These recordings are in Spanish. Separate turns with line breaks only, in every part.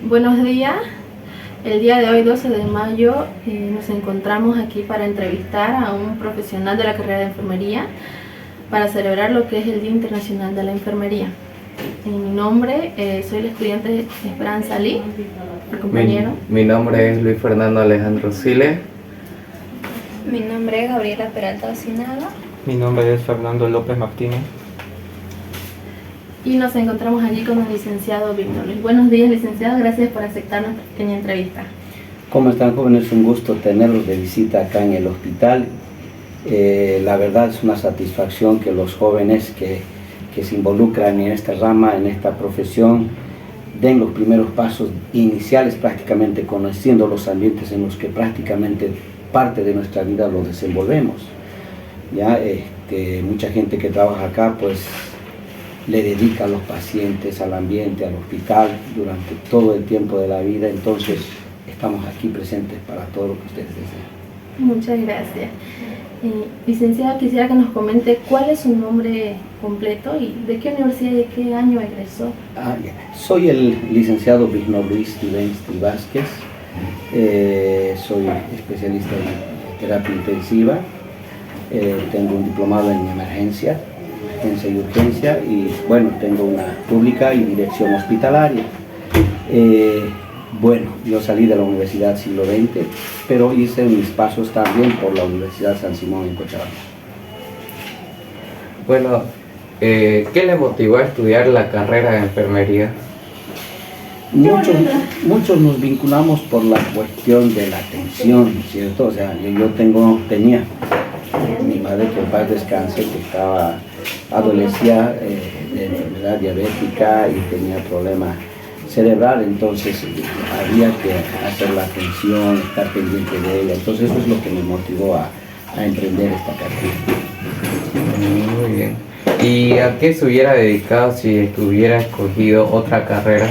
Buenos días. El día de hoy, 12 de mayo, nos encontramos aquí para entrevistar a un profesional de la carrera de enfermería para celebrar lo que es el Día Internacional de la Enfermería. En mi nombre, soy la estudiante Esperanza Lee, el compañero.
Mi nombre es Luis Fernando Alejandro Siles.
Mi nombre es Gabriela Peralta Ocinaga.
Mi nombre es Fernando López Martínez.
Y nos encontramos allí con el licenciado Víctor Luis. Buenos días, licenciado. Gracias por aceptar nuestra pequeña entrevista.
¿Cómo están, jóvenes? Un gusto tenerlos de visita acá en el hospital. La verdad es una satisfacción que los jóvenes que se involucran en esta rama, en esta profesión, den los primeros pasos iniciales prácticamente conociendo los ambientes en los que prácticamente parte de nuestra vida lo desenvolvemos. Ya, mucha gente que trabaja acá pues le dedica a los pacientes, al ambiente, al hospital durante todo el tiempo de la vida, entonces estamos aquí presentes para todo lo que ustedes deseen.
Muchas gracias. Licenciado, quisiera que nos comente cuál es su nombre completo y de qué universidad y de qué año egresó.
Soy el licenciado Víctor Luis Tivensky Vázquez, soy especialista en terapia intensiva, tengo un diplomado en emergencia y urgencia y bueno, tengo una pública y dirección hospitalaria. Bueno, yo salí de la Universidad Siglo XX, pero hice mis pasos también por la Universidad San Simón en Cochabamba.
Bueno, ¿qué le motivó a estudiar la carrera de enfermería?
Muchos nos vinculamos por la cuestión de la atención, ¿cierto? O sea, tenía mi madre, que en paz descanse, que adolecía de enfermedad diabética y tenía problemas cerebral, entonces había que hacer la atención, estar pendiente de ella, entonces eso es lo que me motivó a emprender esta carrera.
Muy bien. ¿Y a qué se hubiera dedicado si hubiera escogido otra carrera?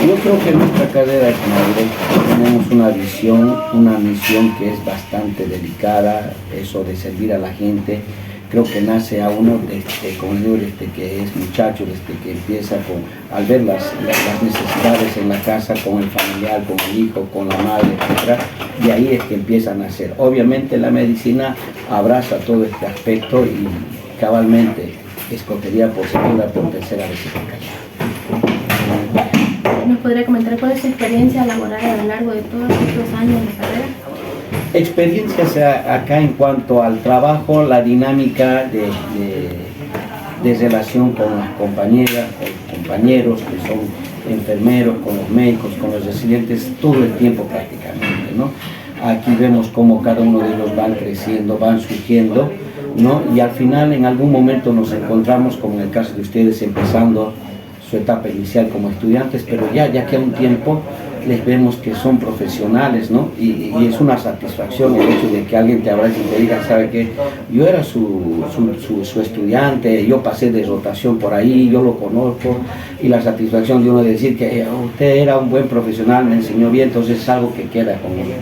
Yo creo que nuestra carrera es noble, tenemos una misión que es bastante delicada, eso de servir a la gente. Creo que nace a uno desde que es muchacho, desde que empieza al ver las necesidades en la casa, con el familiar, con el hijo, con la madre, etc. Y ahí es que empiezan a hacer. Obviamente la medicina abraza todo este aspecto y cabalmente escogería por segunda, por tercera vez en carrera.
¿Nos podría comentar cuál es su experiencia laboral a lo largo de todos estos años de carrera?
Experiencias acá en cuanto al trabajo, la dinámica de relación con las compañeras, con los compañeros que son enfermeros, con los médicos, con los residentes, todo el tiempo prácticamente, ¿no? Aquí vemos cómo cada uno de ellos van creciendo, van surgiendo, ¿no? Y al final en algún momento nos encontramos, como en el caso de ustedes, empezando su etapa inicial como estudiantes, pero ya que a un tiempo les vemos que son profesionales, ¿no? Y es una satisfacción el hecho de que alguien te abrace y te diga, ¿sabe qué? Yo era su estudiante, yo pasé de rotación por ahí, yo lo conozco, y la satisfacción de uno de decir que usted era un buen profesional, me enseñó bien, entonces es algo que queda con uno,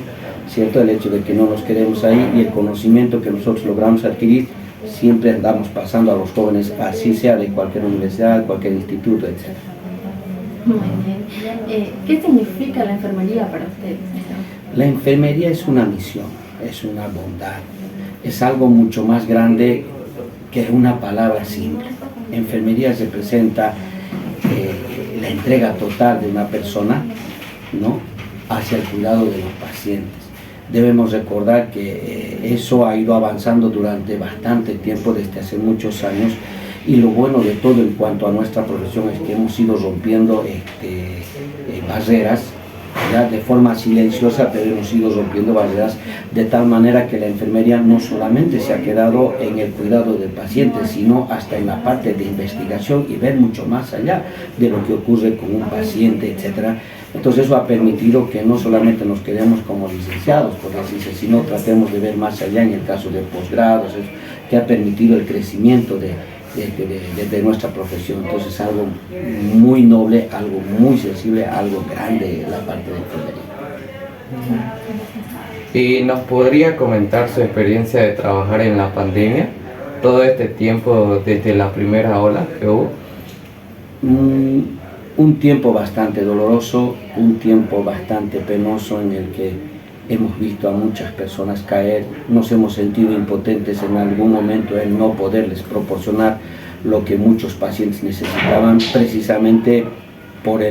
¿cierto? El hecho de que no nos quedemos ahí y el conocimiento que nosotros logramos adquirir, siempre andamos pasando a los jóvenes, así sea de cualquier universidad, cualquier instituto, etc.
Muy bien. ¿Qué significa la enfermería para ustedes?
La enfermería es una misión, es una bondad, es algo mucho más grande que una palabra simple. Enfermería representa la entrega total de una persona, ¿no?, hacia el cuidado de los pacientes. Debemos recordar que eso ha ido avanzando durante bastante tiempo, desde hace muchos años, y lo bueno de todo en cuanto a nuestra profesión es que hemos ido rompiendo barreras, ya de forma silenciosa, pero hemos ido rompiendo barreras de tal manera que la enfermería no solamente se ha quedado en el cuidado del paciente, sino hasta en la parte de investigación y ver mucho más allá de lo que ocurre con un paciente, etc. Entonces eso ha permitido que no solamente nos quedemos como licenciados, por decirse, sino tratemos de ver más allá en el caso de posgrados, que ha permitido el crecimiento de nuestra profesión. Entonces algo muy noble, algo muy sensible, algo grande la parte de enfermería.
¿Y nos podría comentar su experiencia de trabajar en la pandemia? Todo este tiempo desde la primera ola que hubo.
un tiempo bastante doloroso, un tiempo bastante penoso en el que hemos visto a muchas personas caer, nos hemos sentido impotentes en algún momento en no poderles proporcionar lo que muchos pacientes necesitaban, precisamente por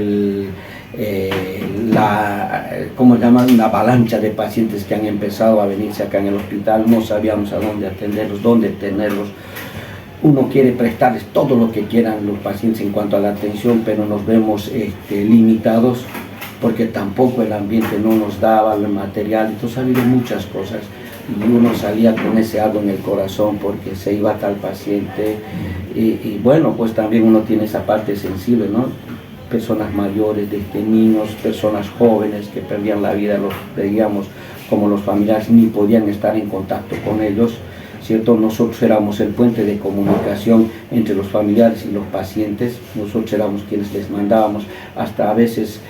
¿cómo llaman? Una avalancha de pacientes que han empezado a venirse acá en el hospital. No sabíamos a dónde atenderlos, dónde tenerlos. Uno quiere prestarles todo lo que quieran los pacientes en cuanto a la atención, pero nos vemos limitados porque tampoco el ambiente no nos daba el material. Entonces ha habido muchas cosas y uno salía con ese algo en el corazón porque se iba tal paciente y bueno, pues también uno tiene esa parte sensible, ¿no? Personas mayores, niños, personas jóvenes que perdían la vida, los veíamos como los familiares ni podían estar en contacto con ellos, ¿cierto? Nosotros éramos el puente de comunicación entre los familiares y los pacientes, nosotros éramos quienes les mandábamos, hasta a veces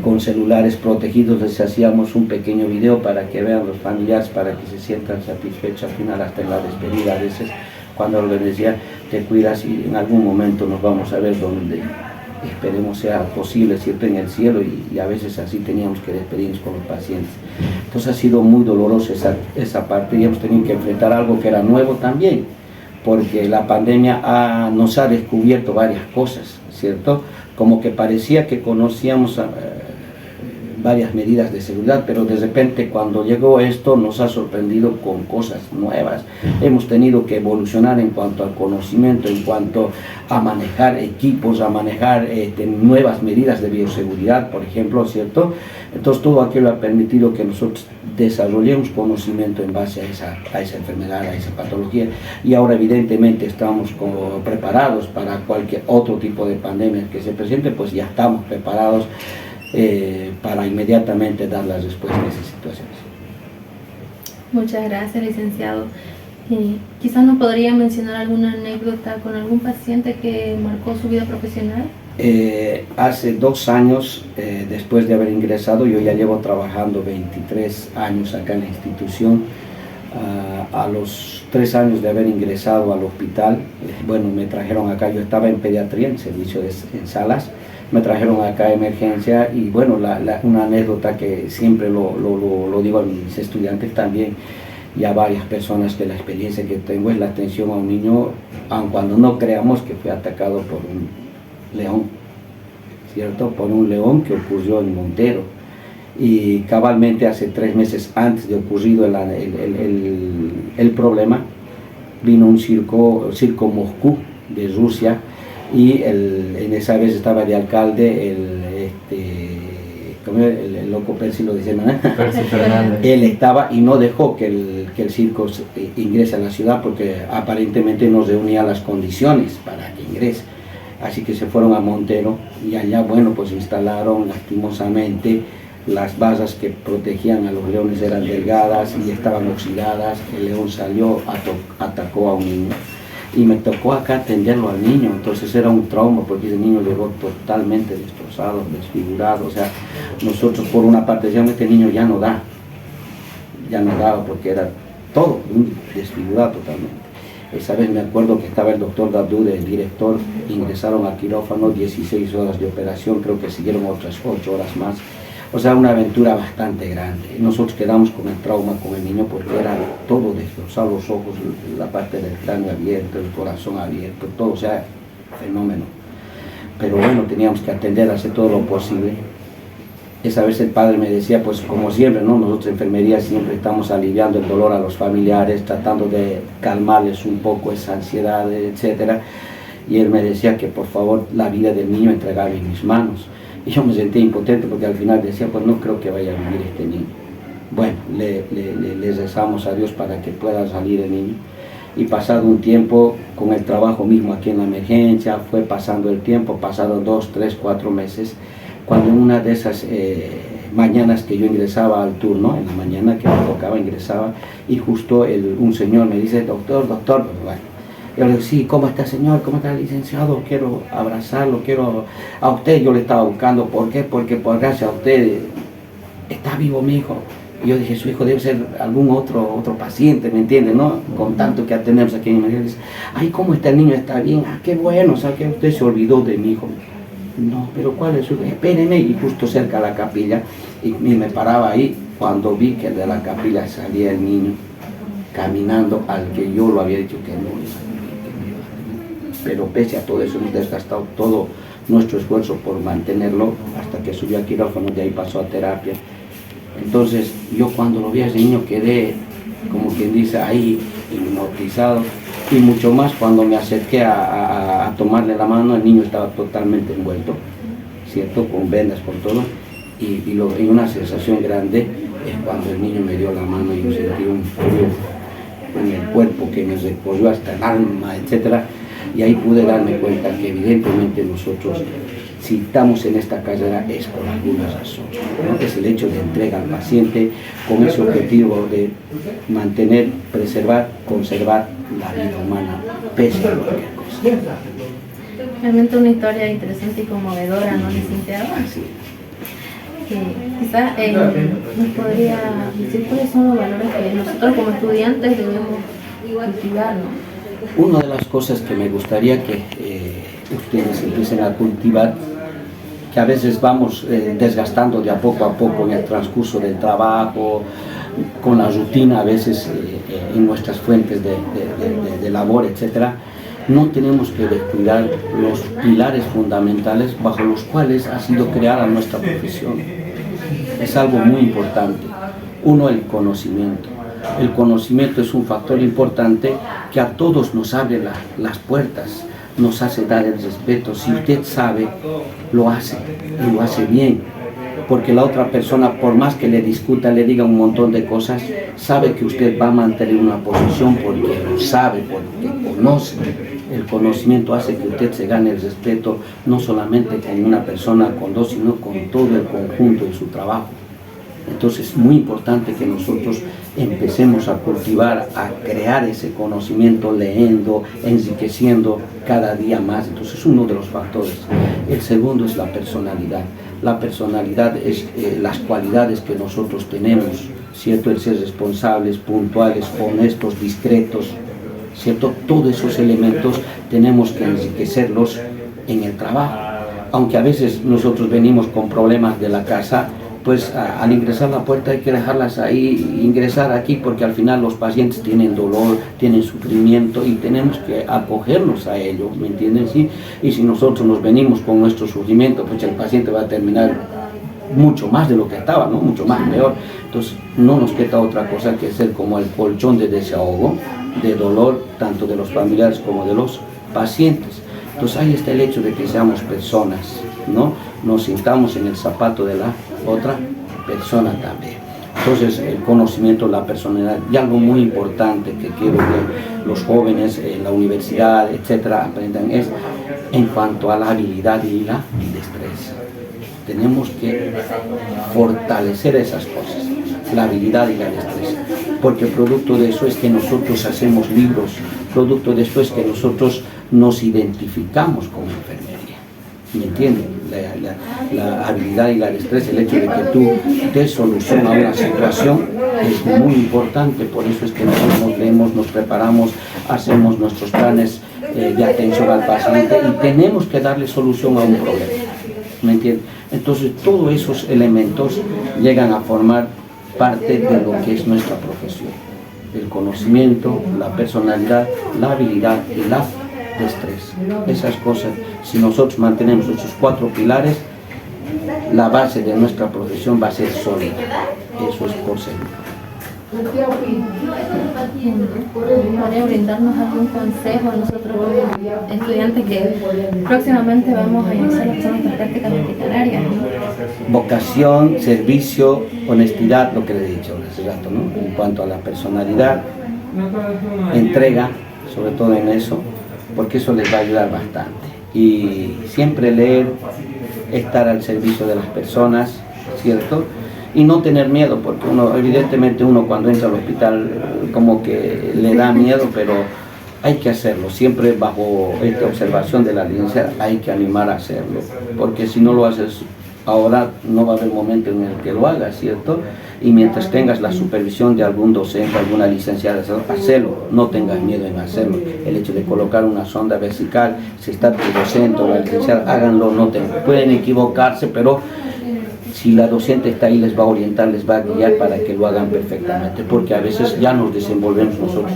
con celulares protegidos les hacíamos un pequeño video para que vean los familiares, para que se sientan satisfechos al final, hasta en la despedida a veces, cuando les decía, te cuidas y en algún momento nos vamos a ver donde esperemos sea posible, ¿cierto? En el cielo, y a veces así teníamos que despedirnos con los pacientes. Entonces ha sido muy dolorosa esa parte y hemos tenido que enfrentar algo que era nuevo también, porque la pandemia nos ha descubierto varias cosas, ¿cierto? Como que parecía que conocíamos varias medidas de seguridad, pero de repente cuando llegó esto nos ha sorprendido con cosas nuevas. Hemos tenido que evolucionar en cuanto al conocimiento, en cuanto a manejar equipos, a manejar nuevas medidas de bioseguridad, por ejemplo, ¿cierto? Entonces todo aquello ha permitido que nosotros desarrollemos conocimiento en base a esa enfermedad, a esa patología, y ahora evidentemente estamos preparados para cualquier otro tipo de pandemia que se presente, pues ya estamos preparados para inmediatamente dar las respuestas a esas situaciones.
Muchas gracias, licenciado. Quizás nos podría mencionar alguna anécdota con algún paciente que marcó su vida profesional.
Hace 2 años, después de haber ingresado, yo ya llevo trabajando 23 años acá en la institución. A los 3 años de haber ingresado al hospital, bueno, me trajeron acá, yo estaba en pediatría, en servicio en salas, me trajeron acá a emergencia y bueno, una anécdota que siempre lo digo a mis estudiantes también y a varias personas, que la experiencia que tengo es la atención a un niño, aun cuando no creamos que fue atacado por un león, ¿cierto? Por un león que ocurrió en Montero. Y cabalmente hace 3 meses antes de ocurrido el problema, vino un circo Moscú de Rusia, y en esa vez estaba de alcalde el loco Percy, lo dice, ¿no?
Percy Fernández.
Él estaba y no dejó que el circo ingrese a la ciudad porque aparentemente no reunía las condiciones para que ingrese. Así que se fueron a Montero y allá, bueno, pues instalaron lastimosamente las vallas que protegían a los leones, eran delgadas y estaban oxidadas. El león salió, atacó a un niño y me tocó acá atenderlo al niño. Entonces era un trauma porque ese niño llegó totalmente destrozado, desfigurado. O sea, nosotros por una parte decíamos, este niño ya no da porque era todo desfigurado totalmente. Esa vez me acuerdo que estaba el doctor Dadú, el director, ingresaron al quirófano, 16 horas de operación, creo que siguieron otras 8 horas más. O sea, una aventura bastante grande. Nosotros quedamos con el trauma con el niño porque era todo destrozado, los ojos, la parte del cráneo abierto, el corazón abierto, todo, o sea, fenómeno. Pero bueno, teníamos que atender, hacer todo lo posible. Esa vez el padre me decía, pues como siempre, ¿no? Nosotros en enfermería siempre estamos aliviando el dolor a los familiares, tratando de calmarles un poco esa ansiedad, etcétera. Y él me decía que por favor la vida del niño entregaba en mis manos. Y yo me sentía impotente porque al final decía, pues no creo que vaya a vivir este niño. Bueno, le rezamos a Dios para que pueda salir el niño. Y pasado un tiempo, con el trabajo mismo aquí en la emergencia, fue pasando el tiempo, pasaron 2, 3, 4 meses, cuando en una de esas mañanas que yo ingresaba al turno, en la mañana que me tocaba, ingresaba, y justo un señor me dice, doctor, bueno, yo le digo, sí, ¿cómo está, señor? ¿Cómo está, licenciado? Quiero abrazarlo, quiero a usted. Yo le estaba buscando. ¿Por qué? Porque por gracias a usted está vivo mi hijo. Y yo dije, su hijo debe ser algún otro paciente, ¿me entiende? ¿No? Con tanto que atendemos aquí en emergencia. Ay, ¿cómo está el niño? Está bien. Ah, qué bueno, o sea, que usted se olvidó de mi hijo. No, pero ¿cuál es su? Espérenme, y justo cerca de la capilla, y me paraba ahí cuando vi que de la capilla salía el niño caminando al que yo lo había dicho que no iba a vivir. Pero pese a todo eso hemos desgastado todo nuestro esfuerzo por mantenerlo hasta que subió a quirófano, de ahí pasó a terapia. Entonces yo cuando lo vi a ese niño quedé, como quien dice, ahí hipnotizado, y mucho más cuando me acerqué a tomarle la mano. El niño estaba totalmente envuelto, ¿cierto? Con vendas por todo, y una sensación grande es cuando el niño me dio la mano y yo sentí un frío en el cuerpo que me recorrió hasta el alma, etcétera, y ahí pude darme cuenta que evidentemente nosotros, si estamos en esta carrera, es por alguna razón, ¿no? Es el hecho de entrega al paciente con ese objetivo de mantener, preservar, conservar la vida humana, pese a cualquier cosa.
Realmente una historia interesante y conmovedora, ¿no, licenciado?
Así
Quizás nos podría decir cuáles son los valores que nosotros como estudiantes debemos cultivar, ¿no?
Una de las cosas que me gustaría que ustedes empiecen a cultivar, que a veces vamos desgastando de a poco en el transcurso del trabajo, con la rutina a veces en nuestras fuentes de labor, etcétera, no tenemos que descuidar los pilares fundamentales bajo los cuales ha sido creada nuestra profesión. Es algo muy importante. Uno, el conocimiento. El conocimiento es un factor importante que a todos nos abre las puertas, nos hace dar el respeto. Si usted sabe, lo hace, y lo hace bien. Porque la otra persona, por más que le discuta, le diga un montón de cosas, sabe que usted va a mantener una posición porque lo sabe, porque conoce. El conocimiento hace que usted se gane el respeto, no solamente con una persona, con dos, sino con todo el conjunto de su trabajo. Entonces es muy importante que nosotros empecemos a cultivar, a crear ese conocimiento, leyendo, enriqueciendo cada día más. Entonces es uno de los factores. El segundo es la personalidad. La personalidad es las cualidades que nosotros tenemos, ¿cierto? El ser responsables, puntuales, honestos, discretos, ¿cierto? Todos esos elementos tenemos que enriquecerlos en el trabajo. Aunque a veces nosotros venimos con problemas de la casa, pues al ingresar a la puerta hay que dejarlas ahí, ingresar aquí, porque al final los pacientes tienen dolor, tienen sufrimiento y tenemos que acogernos a ello, ¿me entienden? ¿Sí? Y si nosotros nos venimos con nuestro sufrimiento, pues el paciente va a terminar mucho más de lo que estaba, ¿no? Mucho más peor. Entonces no nos queda otra cosa que ser como el colchón de desahogo, de dolor, tanto de los familiares como de los pacientes. Entonces ahí está el hecho de que seamos personas, ¿no? Nos sintamos en el zapato de la otra persona también. Entonces el conocimiento, la personalidad, y algo muy importante que quiero que los jóvenes en la universidad, etcétera, aprendan es en cuanto a la habilidad y la destreza. Tenemos que fortalecer esas cosas, la habilidad y la destreza, porque producto de eso es que nosotros hacemos libros, producto de esto es que nosotros nos identificamos como enfermería. ¿Me entienden? La habilidad y la destreza, el hecho de que tú des solución a una situación es muy importante. Por eso es que nosotros nos leemos, nos preparamos, hacemos nuestros planes de atención al paciente y tenemos que darle solución a un problema. ¿Me entienden? Entonces todos esos elementos llegan a formar parte de lo que es nuestra profesión. El conocimiento, la personalidad, la habilidad y la destreza. Esas cosas, si nosotros mantenemos esos 4 pilares, la base de nuestra profesión va a ser sólida. Eso es por seguro.
¿Podría brindarnos algún consejo a nosotros como estudiantes que próximamente vamos a iniciar nuestras prácticas hospitalarias?
Vocación, servicio, honestidad, lo que le he dicho hace rato, ¿no? En cuanto a la personalidad, entrega, sobre todo en eso, porque eso les va a ayudar bastante. Y siempre leer, estar al servicio de las personas, ¿cierto? Y no tener miedo, porque evidentemente uno cuando entra al hospital como que le da miedo, pero hay que hacerlo, siempre bajo esta observación de la licenciada, hay que animar a hacerlo, porque si no lo haces, Ahora no va a haber momento en el que lo hagas, ¿cierto? Y mientras tengas la supervisión de algún docente, alguna licenciada, hacelo, no tengas miedo en hacerlo. El hecho de colocar una sonda vesical, si está tu docente o la licenciada, háganlo, no pueden equivocarse, pero si la docente está ahí, les va a orientar, les va a guiar para que lo hagan perfectamente, porque a veces ya nos desenvolvemos nosotros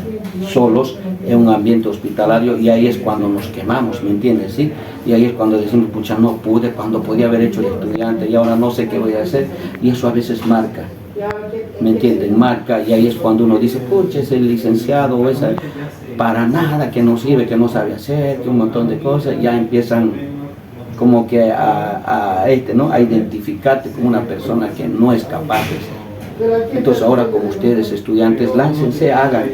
solos en un ambiente hospitalario y ahí es cuando nos quemamos, ¿me entiendes? ¿Sí? Y ahí es cuando decimos, pucha, no pude, cuando podía haber hecho de estudiante y ahora no sé qué voy a hacer, y eso a veces marca, ¿me entienden? Marca, y ahí es cuando uno dice, pucha, es el licenciado o esa, para nada, que no sirve, que no sabe hacer, que un montón de cosas, ya empiezan como que ¿no? a identificarte como una persona que no es capaz de ser. Entonces ahora como ustedes estudiantes, láncense, hagan,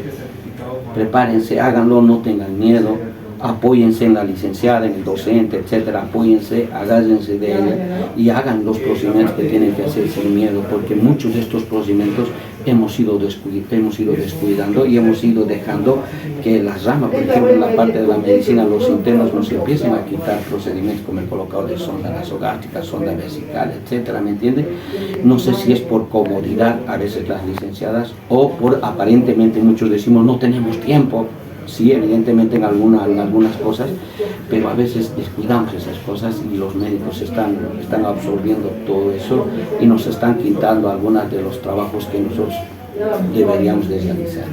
prepárense, háganlo, no tengan miedo, apóyense en la licenciada, en el docente, etcétera, apóyense, agárrense de ella y hagan los procedimientos que tienen que hacer sin miedo, porque muchos de estos procedimientos hemos ido descuidando y hemos ido dejando que las ramas, por ejemplo, en la parte de la medicina, los internos nos empiecen a quitar procedimientos como el colocado de sonda nasogástrica, sonda vesical, etcétera, ¿me entiende? No sé si es por comodidad a veces las licenciadas o por aparentemente muchos decimos no tenemos tiempo. Sí, evidentemente en algunas cosas, pero a veces descuidamos esas cosas y los médicos están absorbiendo todo eso y nos están quitando algunos de los trabajos que nosotros deberíamos de realizar.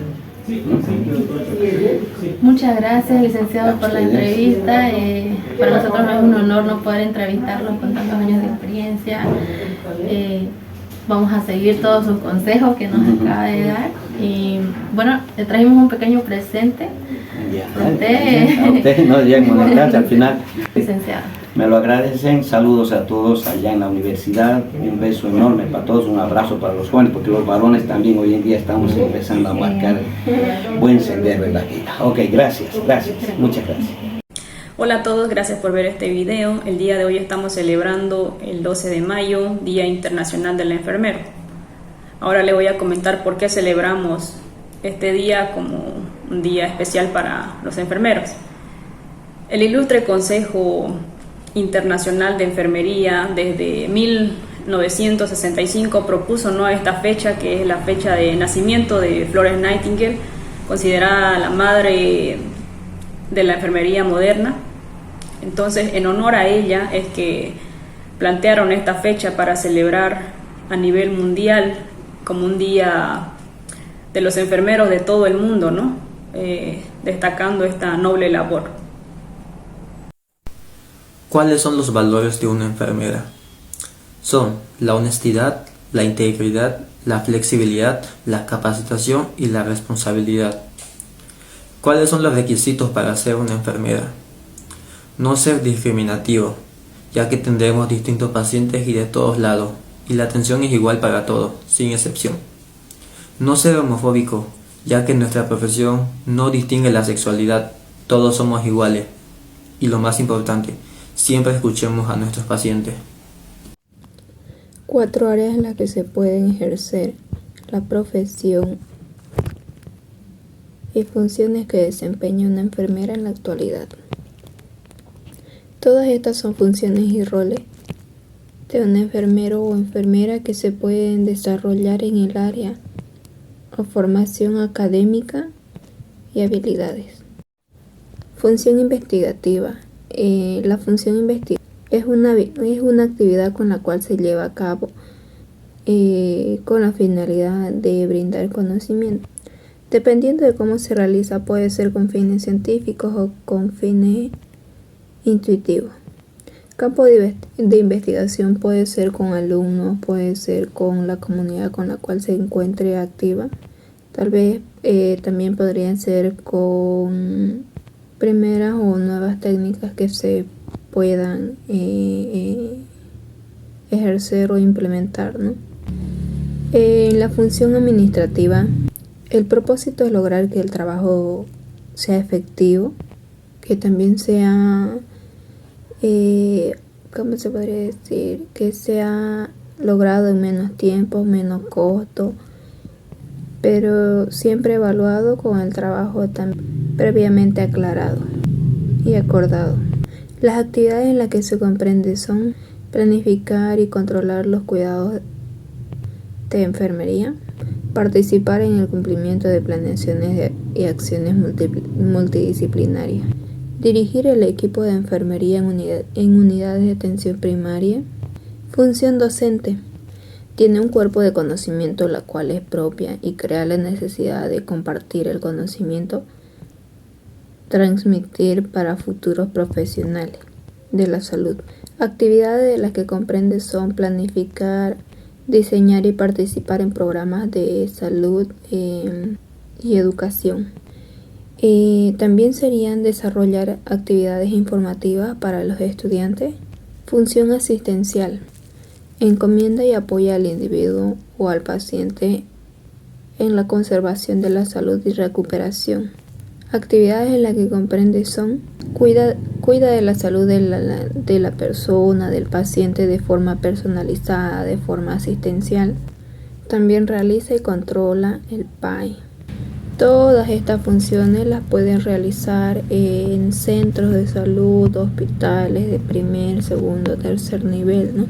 Muchas gracias, licenciado, por la entrevista. Para nosotros es un honor no poder entrevistarlo con tantos años de experiencia. Vamos a seguir todos sus consejos que nos acaba de dar. Y bueno, le trajimos un pequeño presente.
A usted no llega a molestarse al final.
Licenciado.
Me lo agradecen, saludos a todos allá en la universidad, un beso enorme para todos, un abrazo para los jóvenes, porque los varones también hoy en día estamos empezando a marcar buen sendero en la vida. Ok, gracias, muchas gracias.
Hola a todos, gracias por ver este video. El día de hoy estamos celebrando el 12 de mayo, Día Internacional del Enfermero. Ahora les voy a comentar por qué celebramos este día como un día especial para los enfermeros. El ilustre Consejo Internacional de Enfermería desde 1965 propuso esta fecha, que es la fecha de nacimiento de Florence Nightingale, considerada la madre de la enfermería moderna. Entonces, en honor a ella es que plantearon esta fecha para celebrar a nivel mundial como un día de los enfermeros de todo el mundo, ¿no? Destacando esta noble labor.
¿Cuáles son los valores de una enfermera? Son la honestidad, la integridad, la flexibilidad, la capacitación y la responsabilidad. ¿Cuáles son los requisitos para ser una enfermera? No ser discriminativo, ya que tendremos distintos pacientes y de todos lados, y la atención es igual para todos, sin excepción. No ser homofóbico, ya que nuestra profesión no distingue la sexualidad, todos somos iguales. Y lo más importante, siempre escuchemos a nuestros pacientes.
4 áreas en las que se pueden ejercer la profesión y funciones que desempeña una enfermera en la actualidad. Todas estas son funciones y roles de un enfermero o enfermera que se pueden desarrollar en el área o formación académica y habilidades. Función investigativa. La función investigativa es una actividad con la cual se lleva a cabo con la finalidad de brindar conocimiento. Dependiendo de cómo se realiza, puede ser con fines científicos o con fines intuitivos. Campo de investigación puede ser con alumnos, puede ser con la comunidad con la cual se encuentre activa. Tal vez también podrían ser con primeras o nuevas técnicas que se puedan ejercer o implementar, ¿no? En la función administrativa, el propósito es lograr que el trabajo sea efectivo, que también sea, ¿cómo se podría decir? Que sea logrado en menos tiempo, menos costo, pero siempre evaluado con el trabajo previamente aclarado y acordado. Las actividades en las que se comprende son planificar y controlar los cuidados de enfermería, participar en el cumplimiento de planeaciones y acciones multidisciplinarias, dirigir el equipo de enfermería en unidades de atención primaria. Función docente. Tiene un cuerpo de conocimiento la cual es propia y crea la necesidad de compartir el conocimiento, transmitir para futuros profesionales de la salud. Actividades de las que comprende son planificar, diseñar y participar en programas de salud y educación. También serían desarrollar actividades informativas para los estudiantes. Función asistencial. Encomienda y apoya al individuo o al paciente en la conservación de la salud y recuperación. Actividades en las que comprende son cuida de la salud de la persona, del paciente de forma personalizada, de forma asistencial. También realiza y controla el PAI. Todas estas funciones las pueden realizar en centros de salud, hospitales de primer, segundo, tercer nivel, ¿no?